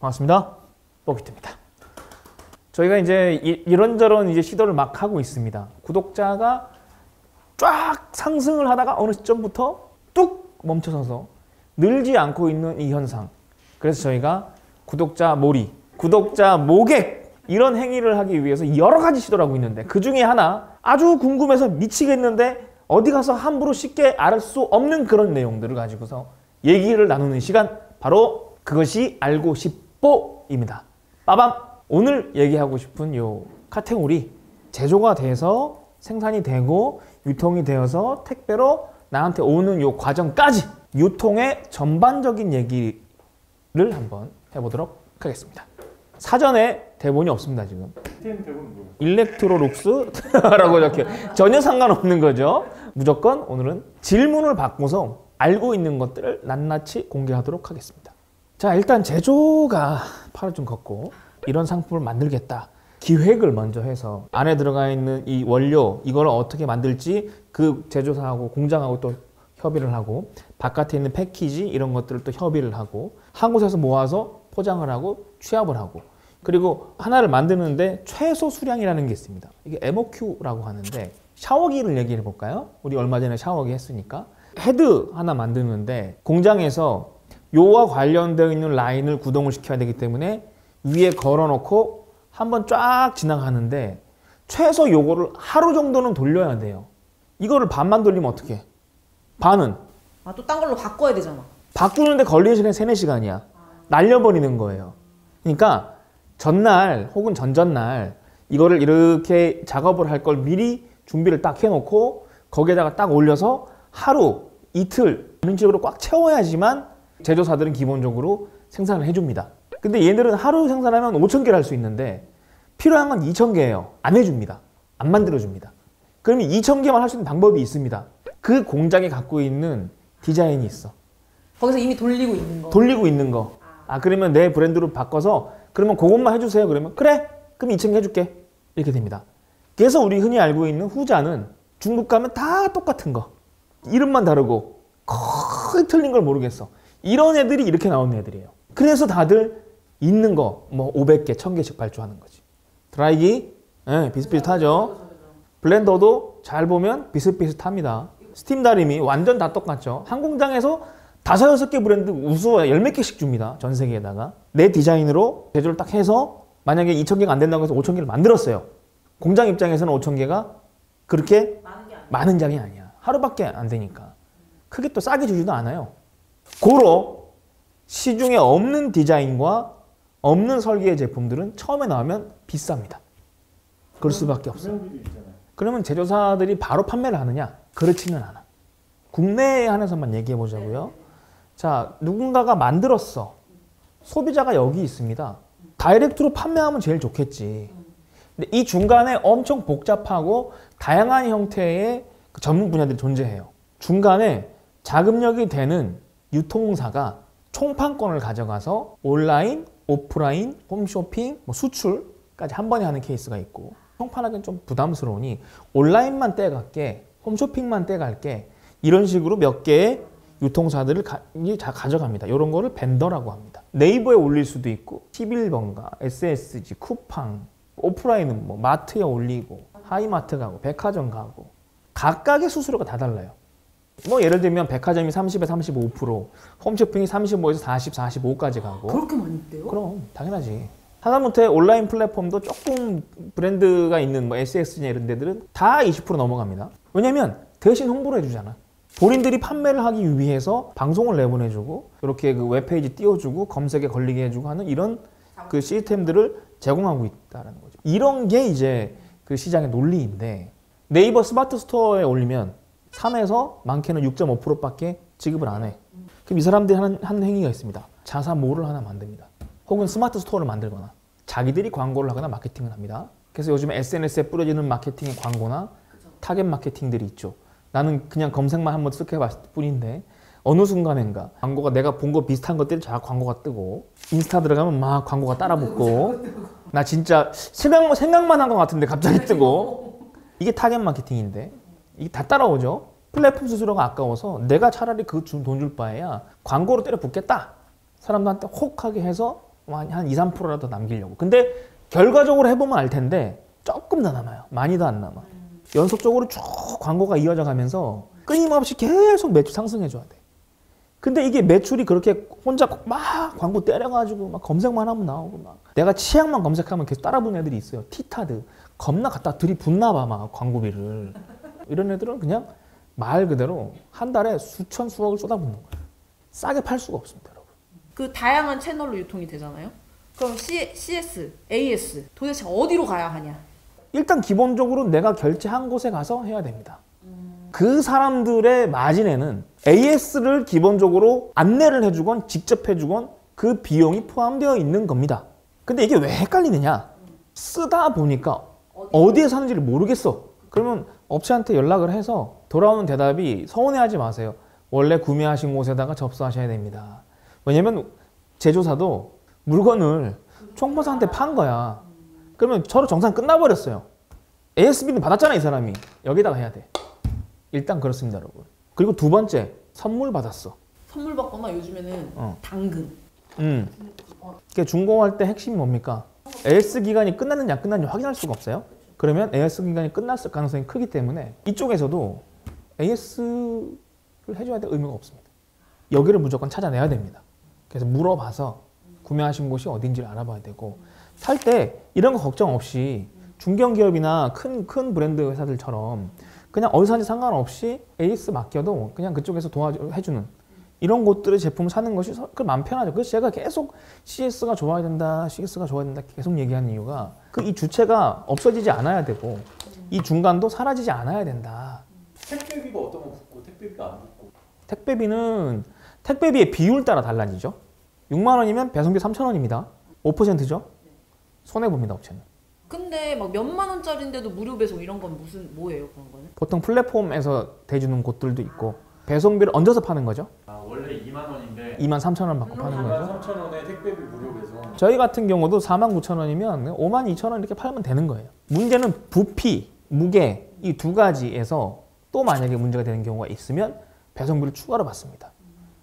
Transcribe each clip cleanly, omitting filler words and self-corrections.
반갑습니다. 뽀기트입니다. 저희가 이제 이런저런 이제 시도를 막 하고 있습니다. 구독자가 쫙 상승을 하다가 어느 시점부터 뚝 멈춰서서 늘지 않고 있는 이 현상. 그래서 저희가 구독자 몰이, 구독자 모객 이런 행위를 하기 위해서 여러 가지 시도를 하고 있는데 그 중에 하나 아주 궁금해서 미치겠는데 어디 가서 함부로 쉽게 알 수 없는 그런 내용들을 가지고서 얘기를 나누는 시간, 바로 그것이 알고 싶보입니다. 빠밤! 오늘 얘기하고 싶은 요 카테고리, 제조가 돼서 생산이 되고 유통이 되어서 택배로 나한테 오는 요 과정까지 유통의 전반적인 얘기를 한번 해보도록 하겠습니다. 사전에 대본이 없습니다. 지금 일렉트로룩스라고 이렇게 전혀 상관없는 거죠. 무조건 오늘은 질문을 받고서 알고 있는 것들을 낱낱이 공개하도록 하겠습니다. 자, 일단 제조가 팔을 좀 걷고 이런 상품을 만들겠다 기획을 먼저 해서 안에 들어가 있는 이 원료, 이걸 어떻게 만들지 그 제조사하고 공장하고 또 협의를 하고, 바깥에 있는 패키지 이런 것들을 또 협의를 하고, 한 곳에서 모아서 포장을 하고 취합을 하고, 그리고 하나를 만드는데 최소 수량이라는 게 있습니다. 이게 MOQ라고 하는데, 샤워기를 얘기해 볼까요? 우리 얼마 전에 샤워기 했으니까. 헤드 하나 만드는데 공장에서 요와 관련되어 있는 라인을 구동을 시켜야 되기 때문에 위에 걸어놓고 한번 쫙 지나가는데 최소 요거를 하루 정도는 돌려야 돼요. 이거를 반만 돌리면 어떡해? 반은? 아, 또 딴 걸로 바꿔야 되잖아. 바꾸는데 걸리는 시간이 3-4시간이야. 날려버리는 거예요. 그러니까 전날 혹은 전전날 이거를 이렇게 작업을 할 걸 미리 준비를 딱 해놓고 거기에다가 딱 올려서 하루, 이틀 이런 식으로 꽉 채워야지만 제조사들은 기본적으로 생산을 해줍니다. 근데 얘들은 하루 생산하면 5,000개를 할 수 있는데 필요한 건 2,000개예요. 안 해줍니다. 안 만들어줍니다. 그러면 2,000개만 할 수 있는 방법이 있습니다. 그 공장이 갖고 있는 디자인이 있어. 거기서 이미 돌리고 있는 거. 돌리고 있는 거. 아, 그러면 내 브랜드로 바꿔서 그러면 그것만 해주세요. 그러면 그래? 그럼 2,000개 해줄게. 이렇게 됩니다. 그래서 우리 흔히 알고 있는 후자는 중국 가면 다 똑같은 거. 이름만 다르고 거의 틀린 걸 모르겠어. 이런 애들이 이렇게 나오는 애들이에요. 그래서 다들 있는 거 뭐 500개, 1000개씩 발주하는 거지. 드라이기 비슷비슷하죠. 블렌더도 잘 보면 비슷비슷합니다. 스팀 다리미 완전 다 똑같죠. 한 공장에서 5-6개 브랜드 우수해 10몇 개씩 줍니다. 전 세계에다가. 내 디자인으로 제조를 딱 해서 만약에 2,000개가 안 된다고 해서 5,000개를 만들었어요. 공장 입장에서는 5,000개가 그렇게 많은 장이 아니야. 하루밖에 안 되니까. 크게 또 싸게 주지도 않아요. 고로 시중에 없는 디자인과 없는 설계의 제품들은 처음에 나오면 비쌉니다. 그럴 수밖에 없어요. 그러면 제조사들이 바로 판매를 하느냐? 그렇지는 않아. 국내에 한해서만 얘기해 보자고요. 자, 누군가가 만들었어. 소비자가 여기 있습니다. 다이렉트로 판매하면 제일 좋겠지. 근데 이 중간에 엄청 복잡하고 다양한 형태의 전문 분야들이 존재해요. 중간에 자금력이 되는 유통사가 총판권을 가져가서 온라인, 오프라인, 홈쇼핑, 수출까지 한 번에 하는 케이스가 있고, 총판하기는 좀 부담스러우니 온라인만 떼갈게, 홈쇼핑만 떼갈게, 이런 식으로 몇 개의 유통사들을 가져갑니다. 이런 거를 벤더라고 합니다. 네이버에 올릴 수도 있고 11번가, SSG, 쿠팡, 오프라인은 뭐 마트에 올리고 하이마트 가고 백화점 가고 각각의 수수료가 다 달라요. 뭐 예를 들면 백화점이 30에서 35%, 홈쇼핑이 35에서 40, 45까지 가고. 그렇게 많이 있대요? 그럼 당연하지. 하다못해 온라인 플랫폼도 조금 브랜드가 있는 뭐 SSG나 이런 데들은 다 20% 넘어갑니다. 왜냐면 대신 홍보를 해주잖아. 본인들이 판매를 하기 위해서 방송을 내보내주고 이렇게 그 웹페이지 띄워주고 검색에 걸리게 해주고 하는 이런 그 시스템들을 제공하고 있다는 거죠. 이런 게 이제 그 시장의 논리인데, 네이버 스마트 스토어에 올리면 3에서 많게는 6.5%밖에 지급을 안 해. 그럼 이 사람들이 하는 행위가 있습니다. 자사몰을 하나 만듭니다. 혹은 스마트 스토어를 만들거나 자기들이 광고를 하거나 마케팅을 합니다. 그래서 요즘에 SNS에 뿌려지는 마케팅의 광고나 타겟 마케팅들이 있죠. 나는 그냥 검색만 한번 쓱 해봤을 뿐인데 어느 순간인가 광고가 내가 본 거 비슷한 것들이 다 광고가 뜨고, 인스타 들어가면 막 광고가 따라 붙고, 나 진짜 생각만 한 것 같은데 갑자기 뜨고. 이게 타겟 마케팅인데 이게 다 따라오죠. 플랫폼 수수료가 아까워서 내가 차라리 그 돈 줄 바에야 광고로 때려 붓겠다. 사람들한테 혹하게 해서 한 2, 3%라도 남기려고. 근데 결과적으로 해보면 알 텐데 조금 더 남아요. 많이 더 안 남아. 연속적으로 쭉 광고가 이어져 가면서 끊임없이 계속 매출 상승해줘야 돼. 근데 이게 매출이 그렇게 혼자 막 광고 때려가지고 막 검색만 하면 나오고 막 내가 치약만 검색하면 계속 따라붙는 애들이 있어요. 티타드. 겁나 갖다 들이붓나 봐, 막 광고비를. 이런 애들은 그냥 말 그대로 한 달에 수천 수억을 쏟아붓는 거예요. 싸게 팔 수가 없습니다, 여러분. 그 다양한 채널로 유통이 되잖아요. 그럼 CS, AS 도대체 어디로 가야 하냐? 일단 기본적으로 내가 결제한 곳에 가서 해야 됩니다. 그 사람들의 마진에는 AS를 기본적으로 안내를 해주건 직접 해주건 그 비용이 포함되어 있는 겁니다. 근데 이게 왜 헷갈리느냐? 쓰다 보니까 어디에 사는지를 모르겠어. 그러면 업체한테 연락을 해서 돌아오는 대답이 서운해하지 마세요. 원래 구매하신 곳에다가 접수하셔야 됩니다. 왜냐면 제조사도 물건을 총무사한테 판 거야. 그러면 서로 정산 끝나버렸어요. ASB는 받았잖아, 이 사람이. 여기다가 해야 돼. 일단 그렇습니다, 여러분. 그리고 두 번째, 선물 받았어. 선물 받거나 요즘에는 당근. 이게 준공할 때 핵심이 뭡니까? AS 기간이 끝났는지 안 끝났는지 확인할 수가 없어요. 그러면 AS 기간이 끝났을 가능성이 크기 때문에 이쪽에서도 AS를 해줘야 될 의무가 없습니다. 여기를 무조건 찾아내야 됩니다. 그래서 물어봐서 구매하신 곳이 어딘지를 알아봐야 되고, 살 때 이런 거 걱정 없이 중견기업이나 큰 브랜드 회사들처럼 그냥 어디서 사는지 상관없이 AS 맡겨도 그냥 그쪽에서 도와주는 이런 곳들의 제품을 사는 것이 그 마음 편하죠. 그래서 제가 계속 CS가 좋아야 된다, CS가 좋아야 된다 계속 얘기하는 이유가 이 주체가 없어지지 않아야 되고 이 중간도 사라지지 않아야 된다. 택배비가 어떤 건 붙고 택배비가 안 붙고. 택배비의 비율 따라 달라지죠. 6만 원이면 배송비 3천 원입니다. 5%죠. 손해봅니다, 업체는. 근데 막 몇만 원짜리인데도 무료 배송 이런 건 뭐예요, 그런 거는? 보통 플랫폼에서 대주는 곳들도 있고 배송비를 얹어서 파는 거죠. 원래 2만 원인데 2만 3천 원 받고 파는 거죠. 2만 3천 원에 택배비 무료 배송. 저희 같은 경우도 4만 9천 원이면 5만 2천 원 이렇게 팔면 되는 거예요. 문제는 부피, 무게 이 두 가지에서 또 만약에 문제가 되는 경우가 있으면 배송비를 추가로 받습니다.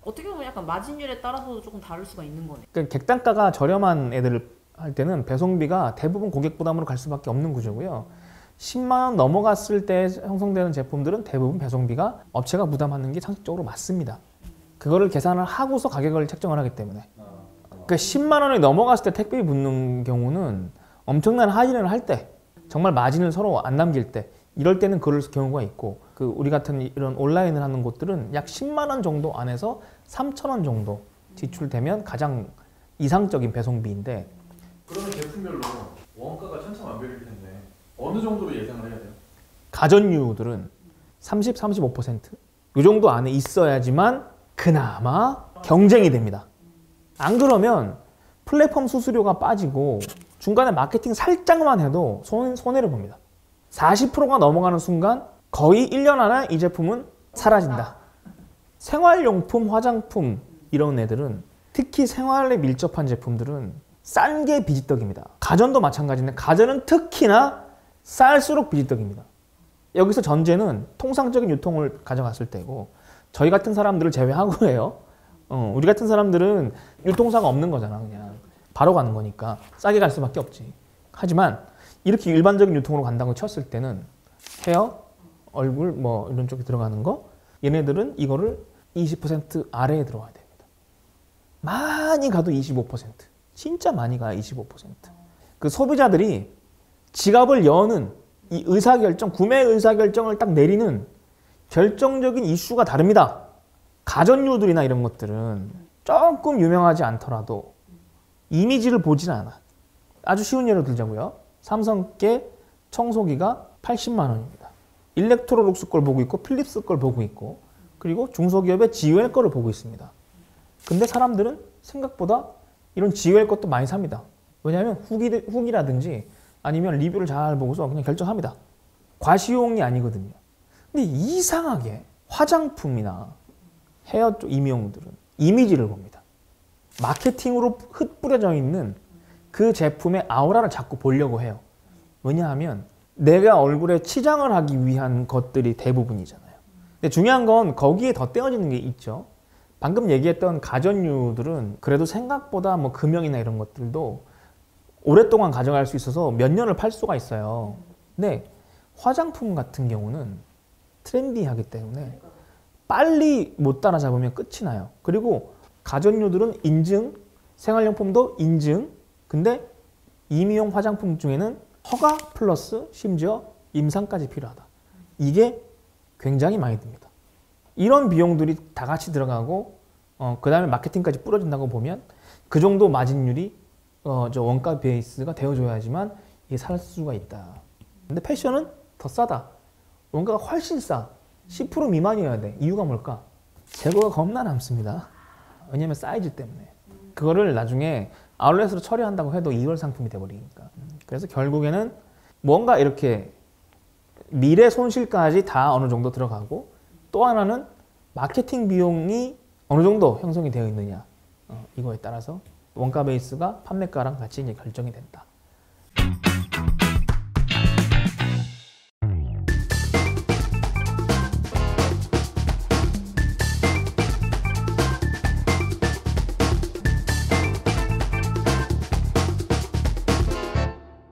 어떻게 보면 약간 마진율에 따라서도 조금 다를 수가 있는 거네. 그러니까 객단가가 저렴한 애들을 할 때는 배송비가 대부분 고객 부담으로 갈 수밖에 없는 구조고요. 10만 원 넘어갔을 때 형성되는 제품들은 대부분 배송비가 업체가 부담하는 게 상식적으로 맞습니다. 그거를 계산을 하고서 가격을 책정을 하기 때문에. 그러니까 10만 원이 넘어갔을 때 택배비 붙는 경우는 엄청난 할인을 할 때, 정말 마진을 서로 안 남길 때, 이럴 때는 그럴 경우가 있고, 우리 같은 이런 온라인을 하는 곳들은 약 10만 원 정도 안에서 3천 원 정도 지출되면 가장 이상적인 배송비인데. 그러면 제품별로 원가가 천차만별일 텐데 어느 정도로 예상을 해야 돼요? 가전유들은 30, 35% 이 정도 안에 있어야지만 그나마 경쟁이 됩니다. 안 그러면 플랫폼 수수료가 빠지고 중간에 마케팅 살짝만 해도 손해를 봅니다. 40%가 넘어가는 순간 거의 1년 안에 이 제품은 사라진다. 생활용품, 화장품 이런 애들은, 특히 생활에 밀접한 제품들은 싼 게 비지떡입니다. 가전도 마찬가지인데 가전은 특히나 쌀수록 비지떡입니다. 여기서 전제는 통상적인 유통을 가져갔을 때고, 저희 같은 사람들을 제외하고 해요. 우리 같은 사람들은 유통사가 없는 거잖아. 그냥 바로 가는 거니까 싸게 갈 수밖에 없지. 하지만 이렇게 일반적인 유통으로 간다고 쳤을 때는 헤어, 얼굴 뭐 이런 쪽에 들어가는 거, 얘네들은 이거를 20% 아래에 들어가야 됩니다. 많이 가도 25%. 진짜 많이 가야 25%. 그 소비자들이 지갑을 여는 이 의사결정, 구매 의사결정을 딱 내리는 결정적인 이슈가 다릅니다. 가전류들이나 이런 것들은 조금 유명하지 않더라도 이미지를 보진 않아. 아주 쉬운 예로 들자고요. 삼성께 청소기가 80만 원입니다. 일렉트로룩스 걸 보고 있고 필립스 걸 보고 있고, 그리고 중소기업의 지웰 거를 보고 있습니다. 근데 사람들은 생각보다 이런 지웰 것도 많이 삽니다. 왜냐하면 후기라든지 아니면 리뷰를 잘 보고서 그냥 결정합니다. 과시용이 아니거든요. 근데 이상하게 화장품이나 헤어 쪽 임용들은 이미지를 봅니다. 마케팅으로 흩뿌려져 있는 그 제품의 아우라를 자꾸 보려고 해요. 왜냐하면 내가 얼굴에 치장을 하기 위한 것들이 대부분이잖아요. 근데 중요한 건 거기에 덧대어지는 게 있죠. 방금 얘기했던 가전류들은 그래도 생각보다 뭐 금형이나 이런 것들도 오랫동안 가져갈 수 있어서 몇 년을 팔 수가 있어요. 근데 화장품 같은 경우는 트렌디하기 때문에 빨리 못 따라잡으면 끝이 나요. 그리고 가전류들은 인증, 생활용품도 인증, 근데 임의용 화장품 중에는 허가 플러스 심지어 임상까지 필요하다. 이게 굉장히 많이 듭니다. 이런 비용들이 다 같이 들어가고 그 다음에 마케팅까지 뿌려진다고 보면 그 정도 마진율이 저 원가 베이스가 되어줘야지만 이게 살 수가 있다. 근데 패션은 더 싸다. 원가가 훨씬 싸. 10% 미만이어야 돼. 이유가 뭘까? 재고가 겁나 남습니다. 왜냐면 사이즈 때문에. 그거를 나중에 아울렛으로 처리한다고 해도 2월 상품이 돼버리니까. 그래서 결국에는 뭔가 이렇게 미래 손실까지 다 어느 정도 들어가고 또 하나는 마케팅 비용이 어느 정도 형성이 되어 있느냐 이거에 따라서 원가 베이스가 판매가랑 같이 이제 결정이 된다.